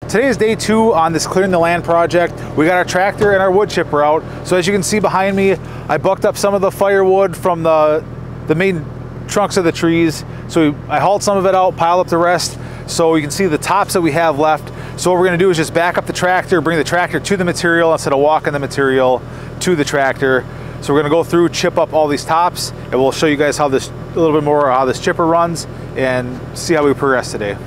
Today is day 2 on this clearing the land project. We got our tractor and our wood chipper out. So as you can see behind me, I bucked up some of the firewood from the main trunks of the trees. So I hauled some of it out, piled up the rest, so you can see the tops that we have left. So what we're gonna do is just back up the tractor, bring the tractor to the material instead of walking the material to the tractor. So we're gonna go through, chip up all these tops, and we'll show you guys how this, a little bit more how this chipper runs and see how we progress today.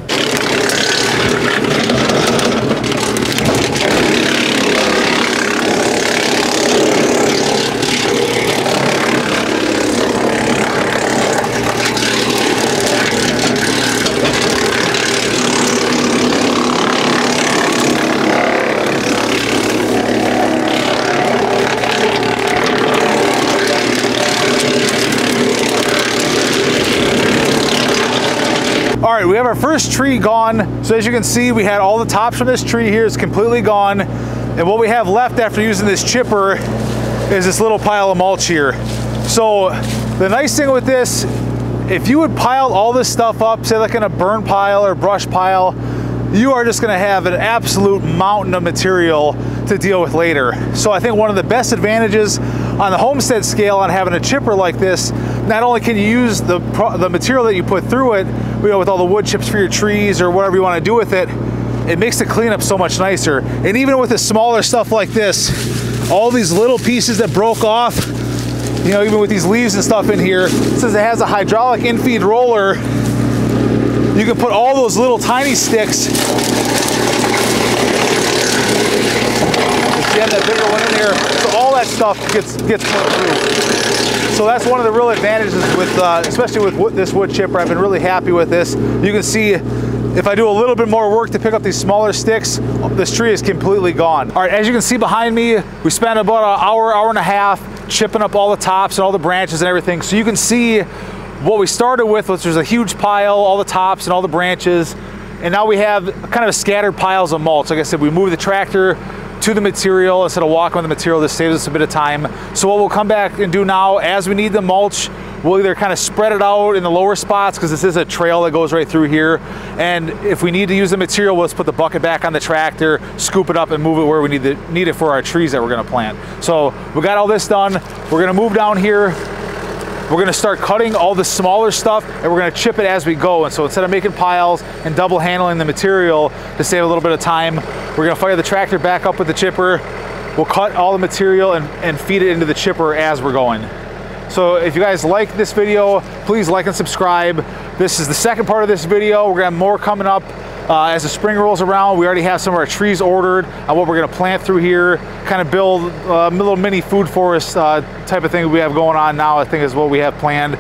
All right, we have our first tree gone. So as you can see, we had all the tops from this tree here is completely gone. And what we have left after using this chipper is this little pile of mulch here. So the nice thing with this, if you would pile all this stuff up, say like in a burn pile or brush pile, you are just gonna have an absolute mountain of material to deal with later. So I think one of the best advantages on the homestead scale on having a chipper like this, not only can you use the material that you put through it, you know, with all the wood chips for your trees or whatever you want to do with it, it makes the cleanup so much nicer. And even with the smaller stuff like this, all these little pieces that broke off, you know, even with these leaves and stuff in here, since it has a hydraulic infeed roller, you can put all those little tiny sticks. You have that bigger one in there, so all that stuff gets put through. So that's one of the real advantages with, especially with this wood chipper. I've been really happy with this. You can see if I do a little bit more work to pick up these smaller sticks, this tree is completely gone. All right, as you can see behind me, we spent about an hour and a half chipping up all the tops and all the branches and everything. So you can see what we started with, which was a huge pile, all the tops and all the branches. And now we have kind of scattered piles of mulch. Like I said, we moved the tractor to the material instead of walking on the material. This saves us a bit of time. So what we'll come back and do now, as we need the mulch, we'll either kind of spread it out in the lower spots, because this is a trail that goes right through here. And if we need to use the material, we'll just put the bucket back on the tractor, scoop it up and move it where we need it for our trees that we're gonna plant. So we got all this done. We're gonna move down here. We're gonna start cutting all the smaller stuff and we're gonna chip it as we go. And so instead of making piles and double handling the material to save a little bit of time, we're gonna fire the tractor back up with the chipper. We'll cut all the material and feed it into the chipper as we're going. So if you guys like this video, please like and subscribe. This is the second part of this video. We're gonna have more coming up as the spring rolls around. We already have some of our trees ordered on what we're gonna plant through here, kind of build a little mini food forest type of thing we have going on now, I think is what we have planned.